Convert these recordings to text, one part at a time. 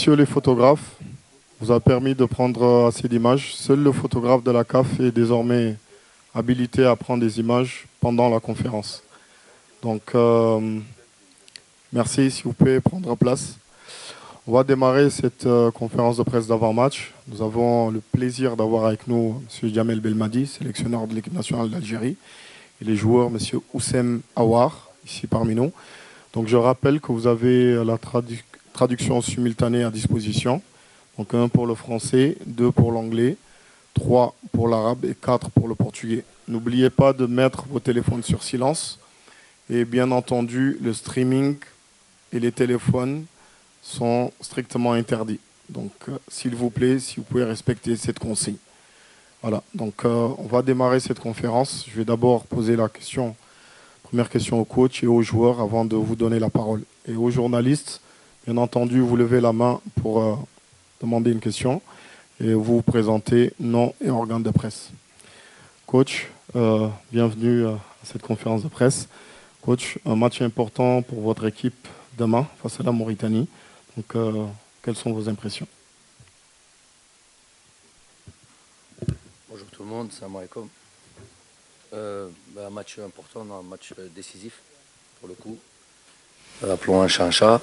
messieurs les photographes, vous a permis de prendre assez d'images. Seul le photographe de la CAF est désormais habilité à prendre des images pendant la conférence. Donc, merci, si vous pouvez prendre place. On va démarrer cette conférence de presse d'avant-match. Nous avons le plaisir d'avoir avec nous M. Djamel Belmadi, sélectionneur de l'équipe nationale d'Algérie, et les joueurs, M. Oussem Aouar, ici parmi nous. Donc, je rappelle que vous avez la traduction simultanée à disposition. Donc, 1 pour le français, 2 pour l'anglais, 3 pour l'arabe et 4 pour le portugais. N'oubliez pas de mettre vos téléphones sur silence. Et bien entendu, le streaming et les téléphones sont strictement interdits. Donc, s'il vous plaît, si vous pouvez respecter cette consigne. Voilà, donc on va démarrer cette conférence. Je vais d'abord poser la première question au coach et aux joueurs avant de vous donner la parole. Et aux journalistes, bien entendu, vous levez la main pour demander une question et vous vous présentez nom et organe de presse. Coach, bienvenue à cette conférence de presse. Coach, un match important pour votre équipe demain face à la Mauritanie. Donc, quelles sont vos impressions? Bonjour tout le monde, salam alaikum. Un match important, un match décisif pour le coup. Appelons un chat,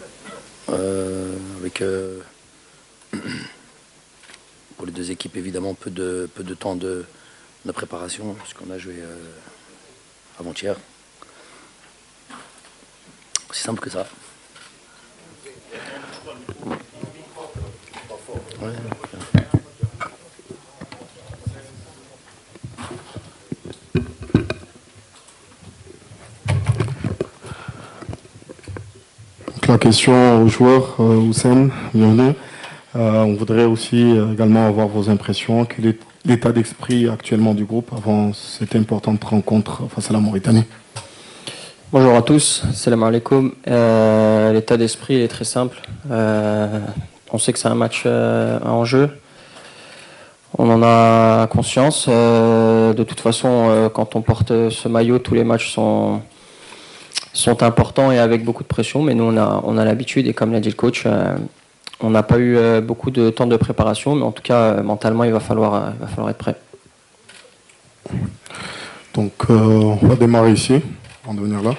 avec pour les deux équipes évidemment peu de temps de préparation puisqu'on a joué avant-hier. C'est simple que ça. Ouais. La question aux joueurs, Oussem, bienvenue. On voudrait aussi également avoir vos impressions. Quel est l'état d'esprit actuellement du groupe avant cette importante rencontre face à la Mauritanie? Bonjour à tous, salam alaikum. L'état d'esprit est très simple. On sait que c'est un match en jeu. On en a conscience. De toute façon, quand on porte ce maillot, tous les matchs sont importants et avec beaucoup de pression. Mais nous, on a l'habitude et comme l'a dit le coach, on n'a pas eu beaucoup de temps de préparation. Mais en tout cas, mentalement, il va falloir être prêt. Donc, on va démarrer ici, avant de venir là.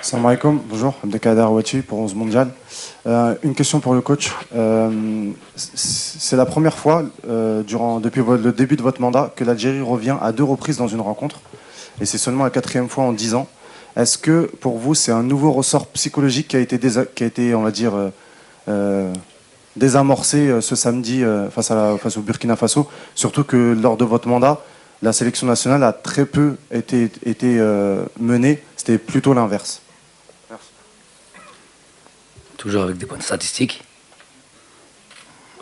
Salam alaikum, bonjour, Abdelkader Ouachi pour 11 Mondial. Une question pour le coach. C'est la première fois, depuis le début de votre mandat, que l'Algérie revient à 2 reprises dans une rencontre. Et c'est seulement la 4e fois en 10 ans. Est-ce que, pour vous, c'est un nouveau ressort psychologique qui a été on va dire, désamorcé ce samedi face au Burkina Faso? Surtout que lors de votre mandat, la sélection nationale a très peu été menée. C'était plutôt l'inverse. Toujours avec des points statistiques,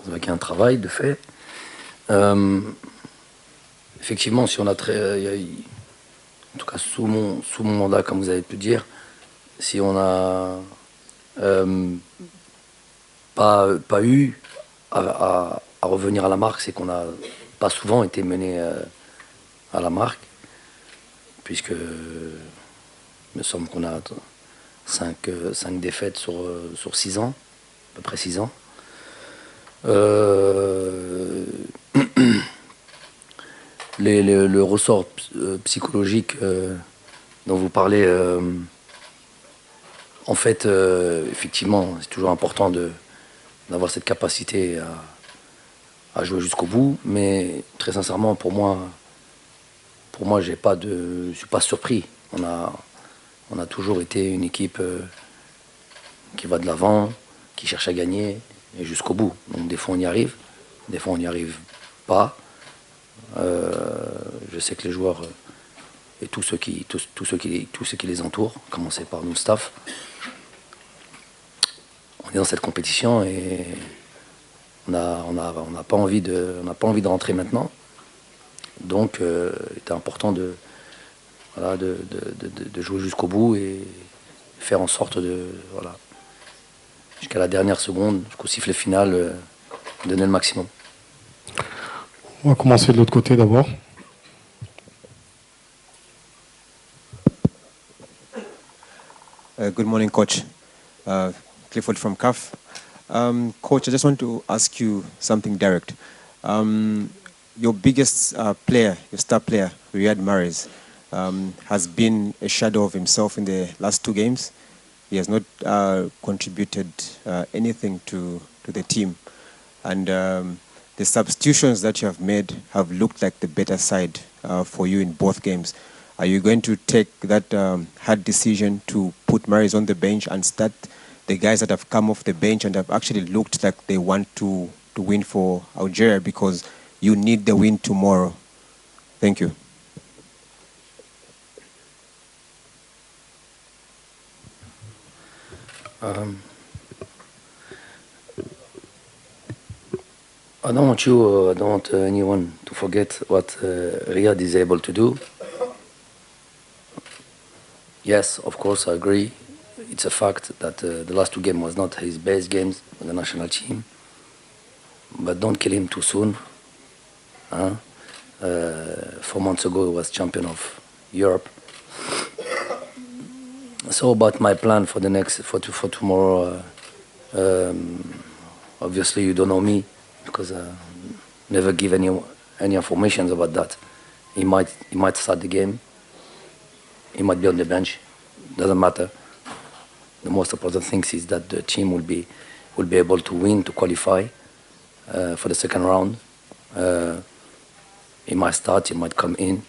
avec un travail de fait. Effectivement, si on a en tout cas sous mon mandat, comme vous avez pu dire, si on a pas eu à revenir à la marque, c'est qu'on n'a pas souvent été mené à la marque, puisque il me semble qu'on a 5 défaites sur 6 ans, à peu près 6 ans. Le ressort psychologique dont vous parlez, en fait, effectivement, c'est toujours important d'avoir cette capacité à jouer jusqu'au bout, mais très sincèrement, pour moi, je suis pas surpris. On a toujours été une équipe qui va de l'avant, qui cherche à gagner et jusqu'au bout. Donc des fois on y arrive, des fois on n'y arrive pas. Je sais que les joueurs et tous ceux qui les entourent, à commencer par nous staff, on est dans cette compétition et on n'a pas envie de rentrer maintenant. Donc il était important de jouer jusqu'au bout et faire en sorte jusqu'à la dernière seconde, jusqu'au sifflet final, donner le maximum. On va commencer de l'autre côté d'abord. Good morning, Coach. Clifford from CAF. Coach, I just want to ask you something direct. Your biggest player, your star player, Riyad Mahrez, has been a shadow of himself in the last 2 games. He has not contributed anything to the team. And the substitutions that you have made have looked like the better side for you in both games. Are you going to take that hard decision to put Mahrez on the bench and start the guys that have come off the bench and have actually looked like they want to win for Algeria, because you need the win tomorrow? Thank you. I don't want you, I don't want anyone to forget what Riyad is able to do. Yes, of course, I agree. It's a fact that the last 2 games was not his best games with the national team. But don't kill him too soon. 4 months ago, he was champion of Europe. So about my plan for for tomorrow, obviously you don't know me, because I never give any information about that. He might start the game. He might be on the bench. Doesn't matter. The most important thing is that the team will be able to win, to qualify for the second round. He might start. He might come in.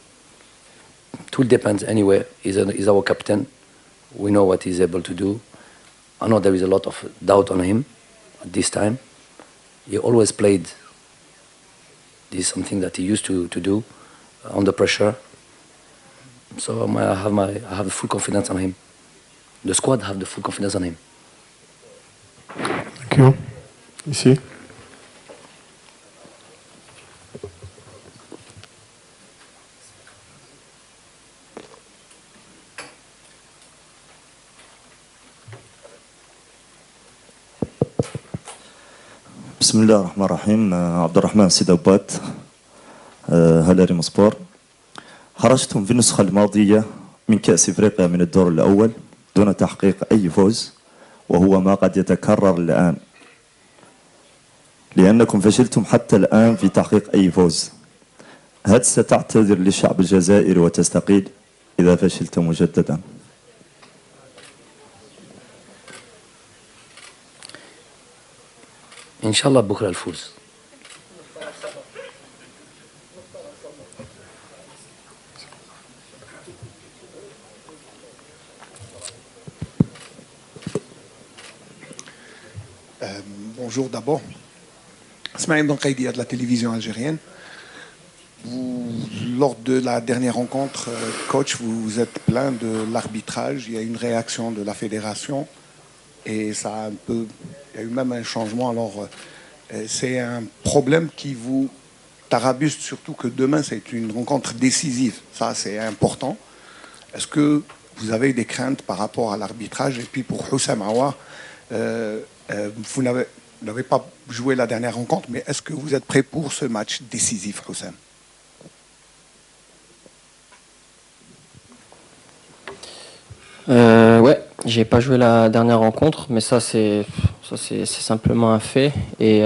It will depend. Anyway, he's our captain. We know what he's able to do. I know there is a lot of doubt on him at this time. He always played. This is something that he used to do under pressure. So I have full confidence on him. The squad have the full confidence on him. Thank you. Ici. بسم الله الرحمن الرحيم. عبد الرحمن سيدابات، هلاري مصبور. خرجتم في النسخة الماضية من كأس إفريقيا من الدور الأول دون تحقيق أي فوز، وهو ما قد يتكرر الآن، لأنكم فشلتم حتى الآن في تحقيق أي فوز. هل ستعتذر للشعب الجزائري وتستقيل إذا فشلت مجددا؟ إن شاء الله بكرة الفوز. Bonjour d'abord. Smaïl Benkaïdia de la télévision algérienne. Lors de la dernière rencontre, coach, vous vous êtes plaint de l'arbitrage. Il y a une réaction de la fédération et ça a il y a eu même un changement. Alors, c'est un problème qui vous tarabuste, surtout que demain, c'est une rencontre décisive. Ça, c'est important. Est-ce que vous avez des craintes par rapport à l'arbitrage? Et puis pour Houssam Aouar, vous n'avez pas joué la dernière rencontre, mais est-ce que vous êtes prêt pour ce match décisif, Houssam? Ouais, j'ai pas joué la dernière rencontre, mais ça c'est simplement un fait. Et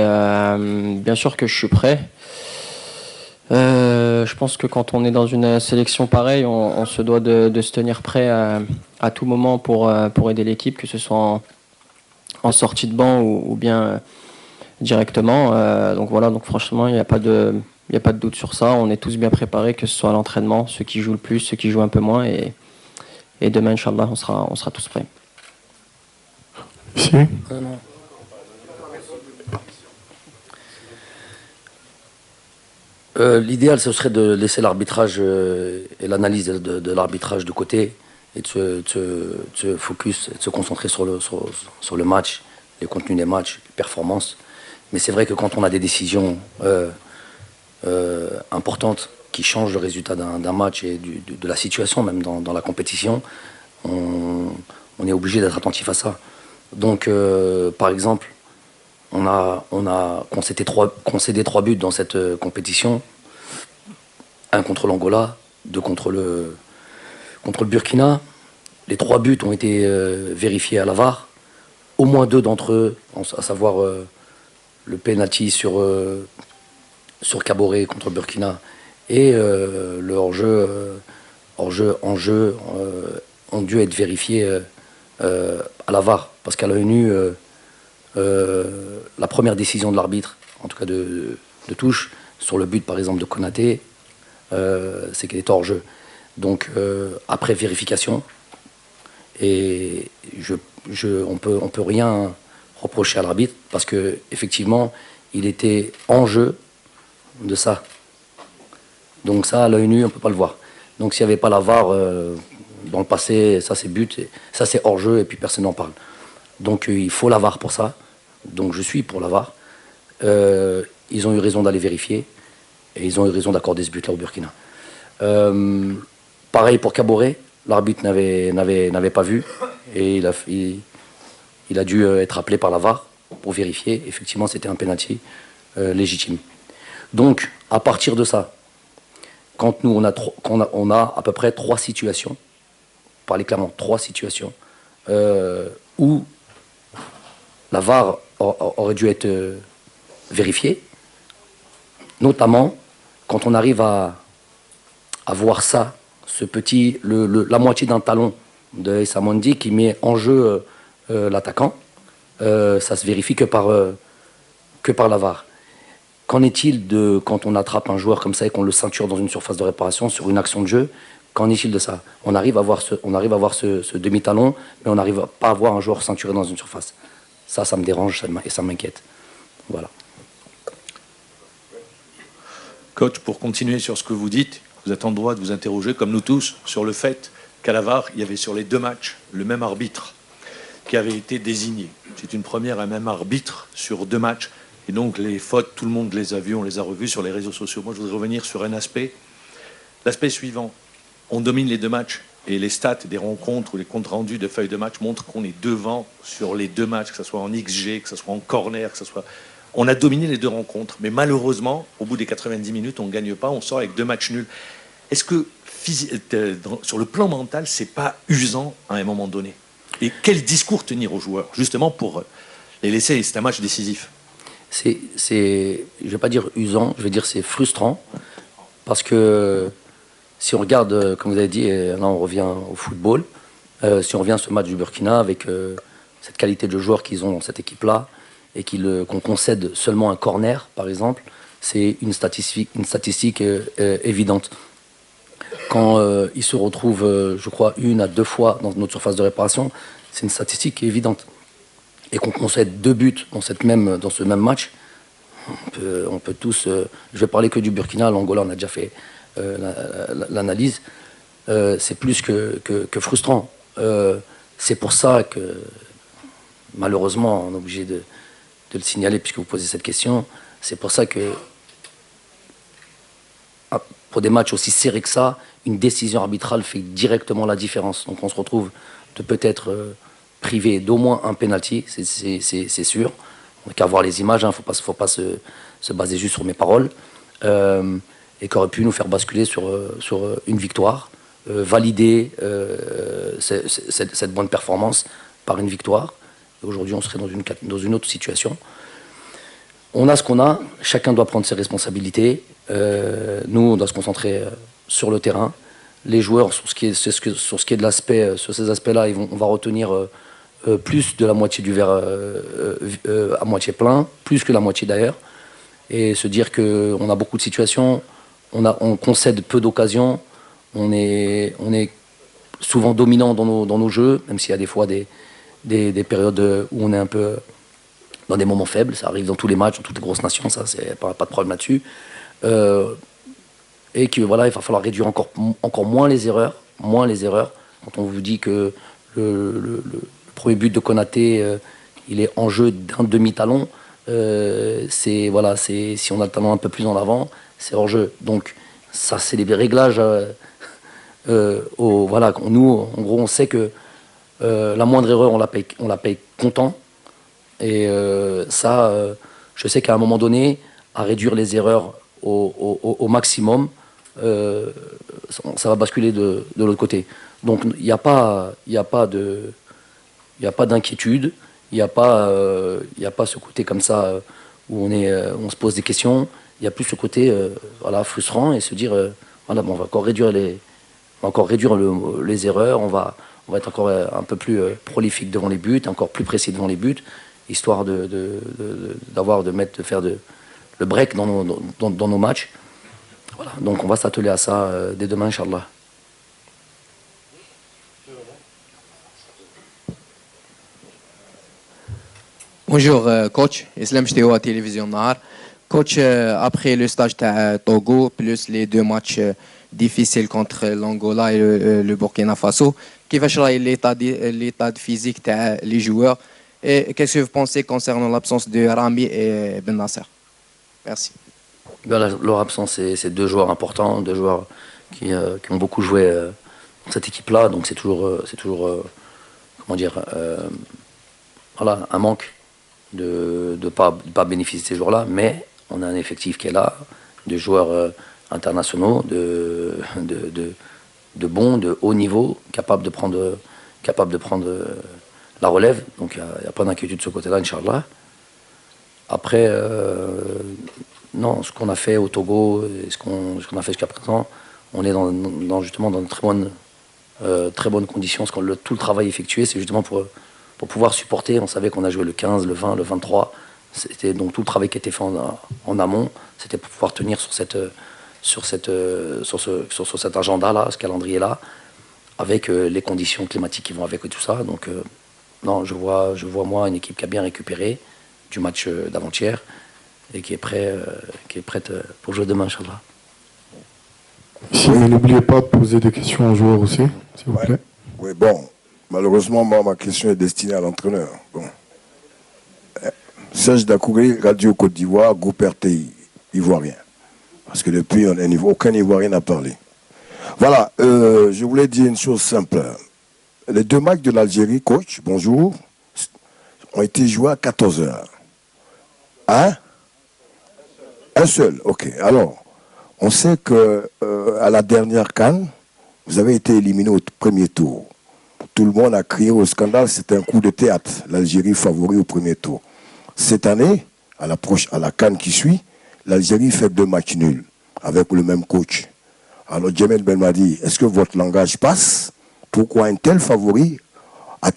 bien sûr que je suis prêt. Je pense que quand on est dans une sélection pareille, on se doit de se tenir prêt à tout moment pour aider l'équipe, que ce soit en sortie de banc ou bien directement. Donc voilà, donc franchement, il n'y a pas de doute sur ça. On est tous bien préparés, que ce soit à l'entraînement, ceux qui jouent le plus, ceux qui jouent un peu moins. Et demain, Inch'Allah, on sera tous prêts. Ici. L'idéal, ce serait de laisser l'arbitrage et l'analyse de l'arbitrage de côté et de se focus, et de se concentrer sur le match, les contenus des matchs, les performances. Mais c'est vrai que quand on a des décisions importantes qui changent le résultat d'un match et de la situation même dans la compétition, on est obligé d'être attentif à ça. Donc, par exemple, on a concédé 3 buts dans cette compétition. 1 contre l'Angola, 2 contre le Burkina. les 3 buts ont été vérifiés à la VAR. Au moins 2 d'entre eux, à savoir le penalty sur Kaboré contre Burkina et le hors-jeu ont dû être vérifiés à la VAR. Parce qu'à l'ONU, la première décision de l'arbitre, en tout cas de touche, sur le but par exemple de Konaté, c'est qu'il est hors-jeu. Donc après vérification, et on peut rien reprocher à l'arbitre parce que effectivement il était en jeu de ça. Donc ça à l'œil nu on peut pas le voir. Donc s'il n'y avait pas la VAR dans le passé, ça c'est but, ça c'est hors jeu et puis personne n'en parle. Donc il faut la VAR pour ça. Donc je suis pour la VAR. Ils ont eu raison d'aller vérifier et ils ont eu raison d'accorder ce but là au Burkina. Pareil pour Kaboré, l'arbitre n'avait pas vu et il a dû être appelé par la VAR pour vérifier. Effectivement, c'était un penalty légitime. Donc, à partir de ça, quand nous on a à peu près 3 situations, parler clairement 3 situations où la VAR aurait dû être vérifiée, notamment quand on arrive à voir ça, ce petit, la moitié d'un talon de Issa Mondi qui met en jeu l'attaquant, ça se vérifie que par la VAR. Qu'en est-il de quand on attrape un joueur comme ça et qu'on le ceinture dans une surface de réparation sur une action de jeu? Qu'en est-il de ça? On arrive à voir ce demi-talon, mais on n'arrive pas à voir un joueur ceinturé dans une surface. Ça me dérange et ça m'inquiète. Voilà. Coach, pour continuer sur ce que vous dites, vous êtes en droit de vous interroger, comme nous tous, sur le fait qu'à la VAR, il y avait sur les 2 matchs le même arbitre qui avait été désigné. C'est une première, un même arbitre sur 2 matchs. Et donc les fautes, tout le monde les a vues, on les a revues sur les réseaux sociaux. Moi, je voudrais revenir sur un aspect. L'aspect suivant, on domine les 2 matchs et les stats des rencontres ou les comptes rendus de feuilles de match montrent qu'on est devant sur les 2 matchs, que ce soit en XG, que ce soit en corner, que ce soit... On a dominé les 2 rencontres, mais malheureusement, au bout des 90 minutes, on ne gagne pas, on sort avec 2 matchs nuls. Est-ce que, sur le plan mental, c'est pas usant à un moment donné? Et quel discours tenir aux joueurs, justement, pour les laisser? C'est un match décisif. Je ne vais pas dire usant, je vais dire c'est frustrant, parce que si on regarde, comme vous avez dit, et là on revient au football, si on revient à ce match du Burkina avec cette qualité de joueurs qu'ils ont dans cette équipe-là, et qu'on concède seulement un corner, par exemple, c'est une statistique évidente. Quand ils se retrouvent, je crois, 1 à 2 fois dans notre surface de réparation, c'est une statistique évidente. Et qu'on concède 2 buts dans ce même match, on peut tous... je vais parler que du Burkina, l'Angola, on a déjà fait l'analyse. C'est plus que frustrant. C'est pour ça que, malheureusement, on est obligé de le signaler puisque vous posez cette question. C'est pour ça que, pour des matchs aussi serrés que ça, une décision arbitrale fait directement la différence. Donc on se retrouve de peut-être privé d'au moins un penalty, c'est sûr. On n'a qu'à voir les images, il ne faut pas se baser juste sur mes paroles. Et qui aurait pu nous faire basculer sur une victoire, valider cette bonne performance par une victoire. Aujourd'hui, on serait dans une autre situation. On a ce qu'on a, chacun doit prendre ses responsabilités. Nous, on doit se concentrer sur le terrain. Les joueurs, sur ce qui est de l'aspect, sur ces aspects-là, on va retenir plus de la moitié du verre à moitié plein, plus que la moitié d'ailleurs, et se dire qu'on a beaucoup de situations, on concède peu d'occasions, on est souvent dominant dans nos jeux, même s'il y a des fois des périodes où on est un peu dans des moments faibles, ça arrive dans tous les matchs, dans toutes les grosses nations, ça, c'est pas de problème là-dessus. Et que voilà, il va falloir réduire encore moins les erreurs. Quand on vous dit que le premier but de Konaté, il est en jeu d'un demi-talon, si on a le talon un peu plus en avant, c'est hors jeu. Donc ça, c'est des réglages. Voilà, nous, en gros, on sait que la moindre erreur, on la paye comptant. Et je sais qu'à un moment donné, à réduire les erreurs au maximum, ça va basculer de l'autre côté. Donc il n'y a pas d'inquiétude, il n'y a pas ce côté comme ça où on se pose des questions. Il y a plus ce côté voilà, frustrant et se dire voilà, bon, on va encore réduire les erreurs, on va être encore un peu plus prolifique devant les buts, encore plus précis devant les buts, histoire de faire le break dans nos matchs. Voilà. Donc on va s'atteler à ça dès demain, Inch'Allah. Bonjour coach, Islam Chteo à Télévision Nahar. Coach, après le stage à Togo, plus les 2 matchs difficiles contre l'Angola et le Burkina Faso, qui va changer l'état physique des joueurs et qu'est-ce que vous pensez concernant l'absence de Rami et Ben Nasser? Merci. Leur absence, c'est 2 joueurs importants, 2 joueurs qui ont beaucoup joué dans cette équipe-là, donc c'est toujours comment dire, voilà, un manque de pas bénéficier de ces joueurs-là, mais on a un effectif qui est là, de joueurs internationaux, de bons, de haut niveau, capables de prendre la relève. Donc il n'y a pas d'inquiétude de ce côté-là, Inch'Allah. Après, non, ce qu'on a fait au Togo, et ce qu'on a fait jusqu'à présent, on est justement dans de très bonnes conditions. Tout le travail effectué, c'est justement pour pouvoir supporter. On savait qu'on a joué le 15, le 20, le 23. C'était donc tout le travail qui était fait en amont, c'était pour pouvoir tenir sur cet agenda-là, ce calendrier-là, avec les conditions climatiques qui vont avec et tout ça. Donc non, je vois moi une équipe qui a bien récupéré du match d'avant-hier et qui est prête pour jouer demain, Inch'Allah. N'oubliez pas de poser des questions aux joueurs aussi, s'il vous plaît. Oui, bon, malheureusement, moi, ma question est destinée à l'entraîneur. Bon. Serge Dakouré, Radio Côte d'Ivoire, groupe RTI, Ivoirien. Parce que depuis, aucun Ivoirien n'a parlé. Voilà, je voulais dire une chose simple. Les 2 matchs de l'Algérie, coach, bonjour, ont été joués à 14h. Hein? Un seul, ok. Alors, on sait que à la dernière CAN, vous avez été éliminé au premier tour. Tout le monde a crié au scandale, c'était un coup de théâtre. L'Algérie favori au premier tour. Cette année, à la CAN qui suit, l'Algérie fait 2 matchs nuls avec le même coach. Alors Djamel Belmadi, est-ce que votre langage passe? Pourquoi un tel favori a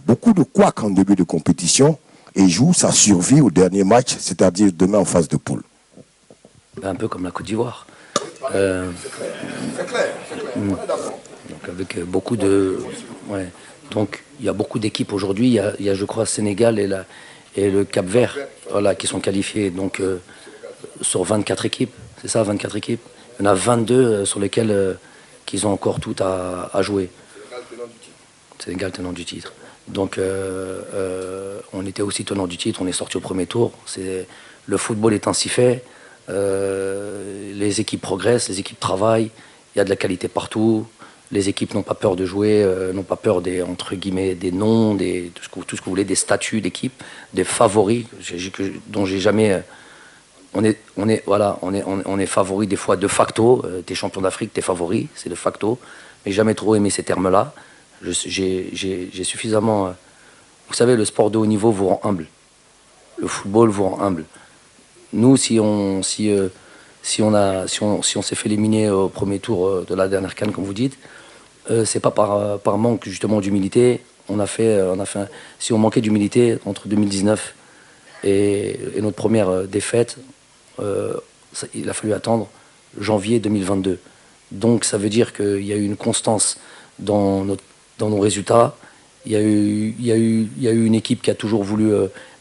beaucoup de couacs en début de compétition et joue sa survie au dernier match, c'est-à-dire demain en phase de poule? Un peu comme la Côte d'Ivoire. C'est clair. Donc avec beaucoup de... Ouais. Donc il y a beaucoup d'équipes aujourd'hui. Il y a, je crois, Sénégal et le Cap-Vert, voilà, qui sont qualifiés. Donc sur 24 équipes, c'est ça, 24 équipes. Il y en a 22 sur lesquelles qu'ils ont encore tout à jouer. Sénégal tenant du titre. Donc on était aussi tenant du titre, on est sorti au premier tour. Le football est ainsi fait. Les équipes progressent, les équipes travaillent, il y a de la qualité partout. Les équipes n'ont pas peur de jouer, n'ont pas peur entre guillemets, des noms, tout ce que vous voulez, des statuts d'équipe, des favoris, dont j'ai jamais... On est favori des fois de facto. T'es champion d'Afrique, t'es favori, c'est de facto. Mais jamais trop aimé ces termes-là. J'ai suffisamment... Vous savez, le sport de haut niveau vous rend humble. Le football vous rend humble. Nous, si on s'est fait éliminer au premier tour de la dernière CAN, comme vous dites, c'est pas par manque justement d'humilité. Si on manquait d'humilité entre 2019 et notre première défaite, il a fallu attendre janvier 2022. Donc ça veut dire qu'il y a eu une constance dans nos résultats. Il y a eu une équipe qui a toujours voulu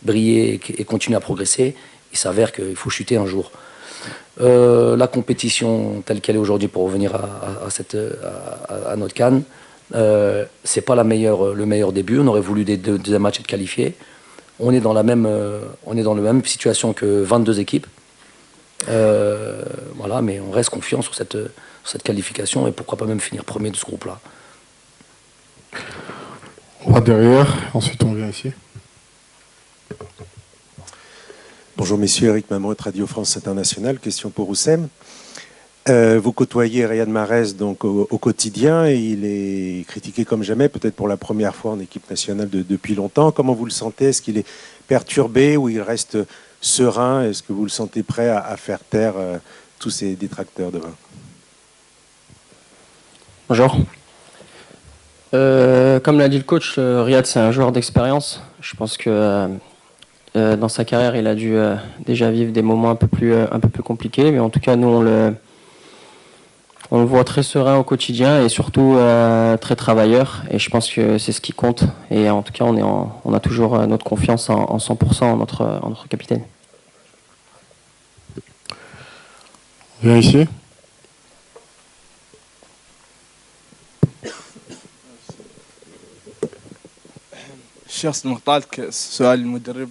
briller et continuer à progresser. Il s'avère qu'il faut chuter un jour. La compétition telle qu'elle est aujourd'hui, pour revenir à notre CAN, c'est pas le meilleur début. On aurait voulu des deuxième matchs être qualifiés. On est dans la même situation que 22 équipes. Voilà, mais on reste confiant sur cette qualification et pourquoi pas même finir premier de ce groupe-là. On va derrière, ensuite on vient ici. Bonjour messieurs, Eric Mamrot, Radio France Internationale. Question pour Oussem. Vous côtoyez Riyad Mahrez donc au quotidien et il est critiqué comme jamais, peut-être pour la première fois en équipe nationale depuis longtemps. Comment vous le sentez? Est-ce qu'il est perturbé ou il reste serein? Est-ce que vous le sentez prêt à faire taire tous ces détracteurs demain? Bonjour. Comme l'a dit le coach, Riyad c'est un joueur d'expérience. Je pense que dans sa carrière il a dû déjà vivre des moments un peu plus compliqués, mais en tout cas nous on le voit très serein au quotidien et surtout très travailleur, et je pense que c'est ce qui compte, et en tout cas on a toujours notre confiance en 100% en notre capitaine. Viens ici. الشخص المختلط سؤال المدرب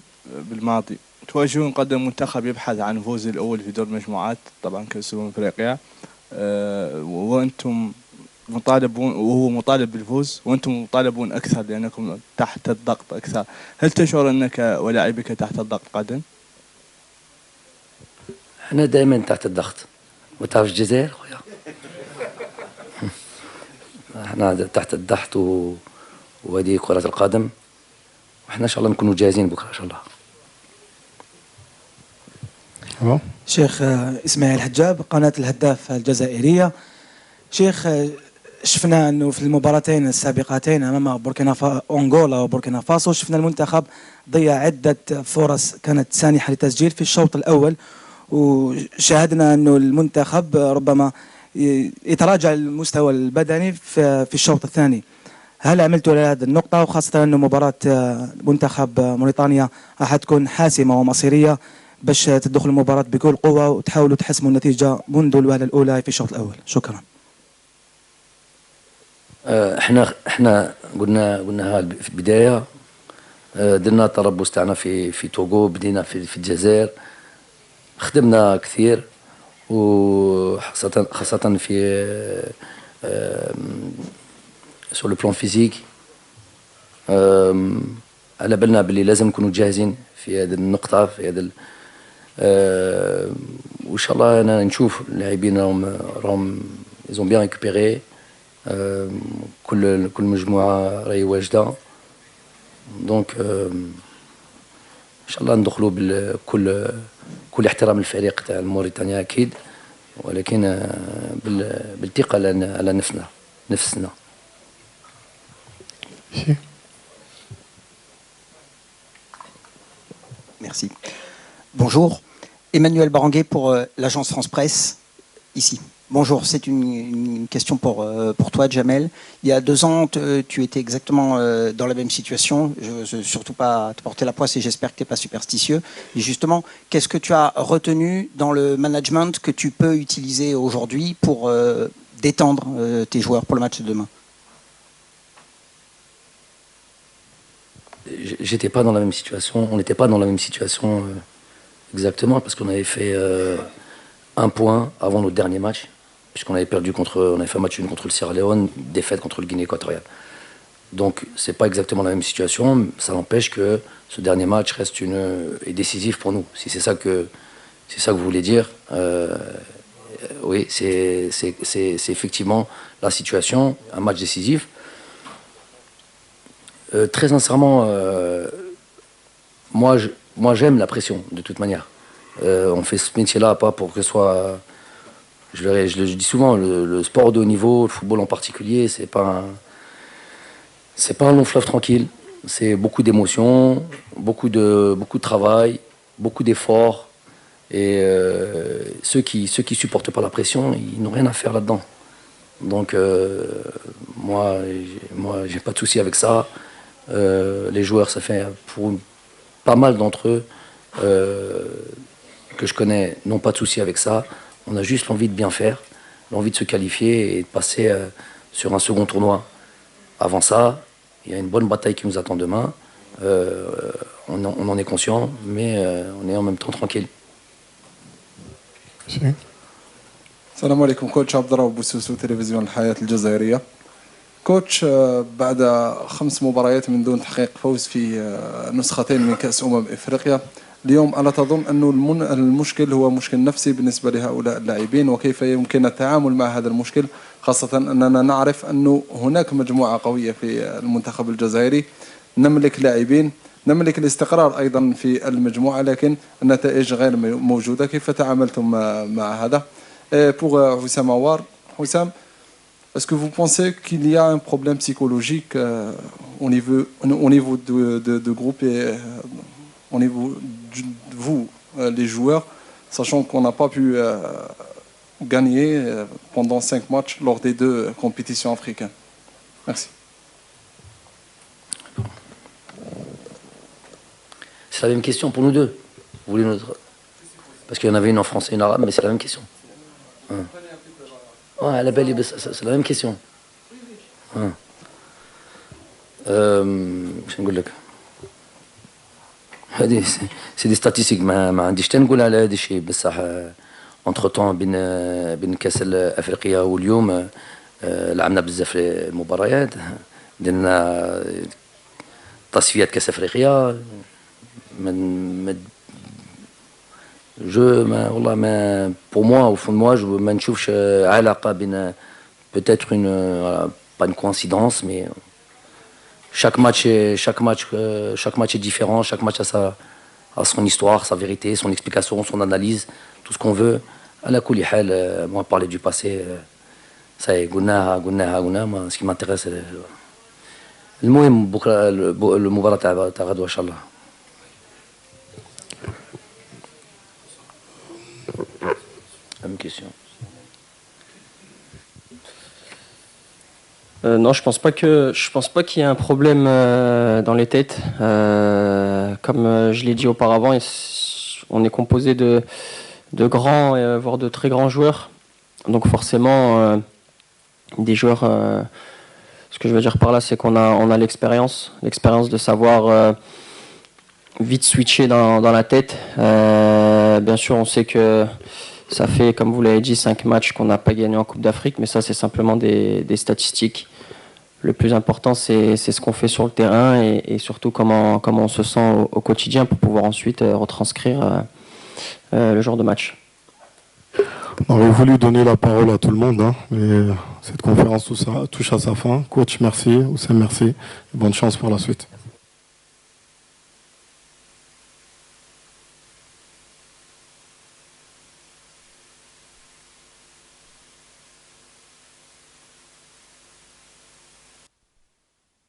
بالماضي تواجهون قدم منتخب يبحث عن فوز الأول في دور المجموعات طبعا كأس أفريقيا وأنتم مطالبون وهو مطالب بالفوز وأنتم مطالبون أكثر لأنكم تحت الضغط أكثر. هل تشعر أنك ولاعبك تحت الضغط غدا؟ احنا دائما تحت الضغط. وتعرف الجزائر خويا احنا تحت الضغط وهذه كرة القدم، واحنا ان شاء الله نكونوا جاهزين بكره ان شاء الله. شيخ اسماعيل حجاب قناة الهداف الجزائرية. شيخ شفنا انه في المباراتين السابقتين امام انغولا وبوركينا فاسو شفنا المنتخب ضيع عدة فرص كانت سانحة للتسجيل في الشوط الاول، وشاهدنا انه المنتخب ربما يتراجع المستوى البدني في الشوط الثاني. هل عملتوا على هذه النقطة، وخاصة أنه مباراة منتخب موريتانيا راح تكون حاسمة ومصيرية باش تدخل المباراة بكل قوة وتحاولوا تحسموا النتيجة منذ الوهلة الأولى في الشوط الأول؟ شكرا. احنا قلناها في البداية. درنا التربص تاعنا في توغو، بدينا في الجزائر، خدمنا كثير وخاصة في sur le plan physique. على بالنا باللي لازم نكونوا جاهزين في هذه النقطة، في هذا وإن شاء الله أنا نشوف اللاعبين راهم ils ont bien récupéré. كل مجموعة راهي واجدة، دونك إن شاء الله ندخلوا كل احترام الفريق تاع موريتانيا أكيد، ولكن بالثقة على نفسنا. Merci. Bonjour, Emmanuel Baranguet pour l'agence France Presse, ici. Bonjour, c'est une question pour toi, Jamel. Il y a 2 ans, tu étais exactement dans la même situation. Je ne veux surtout pas te porter la poisse et j'espère que tu n'es pas superstitieux. Et justement, qu'est-ce que tu as retenu dans le management que tu peux utiliser aujourd'hui pour détendre tes joueurs pour le match de demain? J'étais pas dans la même situation, on n'était pas dans la même situation exactement, parce qu'on avait fait 1 point avant notre dernier match, puisqu'on avait perdu on avait fait un match nul contre le Sierra Leone, défaite contre le Guinée équatoriale. Donc c'est pas exactement la même situation, ça n'empêche que ce dernier match est décisif pour nous. Si c'est ça que vous voulez dire, oui, c'est effectivement la situation, un match décisif. Très sincèrement, moi j'aime la pression de toute manière. On fait ce métier-là pas pour que ce soit, je le dis souvent, le sport de haut niveau, le football en particulier, c'est pas un long fleuve tranquille. C'est beaucoup d'émotions, beaucoup de travail, beaucoup d'efforts. Et ceux qui supportent pas la pression, ils n'ont rien à faire là-dedans. Donc moi j'ai pas de souci avec ça. Les joueurs, ça fait pour pas mal d'entre eux que je connais, n'ont pas de souci avec ça. On a juste l'envie de bien faire, l'envie de se qualifier et de passer sur un second tournoi. Avant ça, il y a une bonne bataille qui nous attend demain. On en est conscient, mais on est en même temps tranquille. السلام عليكم. كوتش عبد الرؤوف بوسوسو، تلفزيون الحياة الجزائرية. كوتش، بعد 5 مباريات من دون تحقيق فوز في نسختين من كأس أمم إفريقيا، اليوم ألا تظن أنه المشكل هو مشكل نفسي بالنسبة لهؤلاء اللاعبين وكيف يمكن التعامل مع هذا المشكل خاصة أننا نعرف أنه هناك مجموعة قوية في المنتخب الجزائري نملك لاعبين نملك الاستقرار أيضا في المجموعة لكن النتائج غير موجودة كيف تعاملتم مع هذا pour Hussam Aouar Hussam est-ce que vous pensez qu'il y a un problème psychologique au niveau de groupe et au niveau de vous les joueurs sachant qu'on n'a pas pu gagner pendant 5 matchs lors des 2 compétitions africaines. Merci. C'est la même question pour nous deux. Vous voulez notre... Parce qu'il y en avait une en français et une en arabe, mais c'est la même question. Ouais, la belle, c'est la même question. باش نقول لك هذه سي دي ستاتيستيك ما عنديش تنقول على هذا الشيء بصح انتر طون بين كاس الافريقيا واليوم لعبنا بزاف المباريات درنا تصفيات كاس افريقيا والله ما pour moi au fond de moi je ما نشوفش علاقه بين peut-être pas une coïncidence mais chaque match est différent, chaque match a son histoire, sa vérité, son explication, son analyse, tout ce qu'on veut. À la كل حال moi parler du passé ça y est قلنا moi ce qui m'intéresse المهم بكره المباراه تاع غدوه ان شاء الله. Même question. Non, je pense pas qu'il y ait un problème dans les têtes. Comme je l'ai dit auparavant, on est composé de grands, voire de très grands joueurs. Donc forcément, des joueurs. Ce que je veux dire par là, c'est qu'on a l'expérience de savoir vite switcher dans la tête. Bien sûr, on sait que ça fait, comme vous l'avez dit, 5 matchs qu'on n'a pas gagné en Coupe d'Afrique, mais ça, c'est simplement des statistiques. Le plus important, c'est ce qu'on fait sur le terrain et surtout comment on se sent au quotidien pour pouvoir ensuite retranscrire le genre de match. On aurait voulu donner la parole à tout le monde, hein, mais cette conférence touche à sa fin. Coach, merci. Oussem, merci. Bonne chance pour la suite.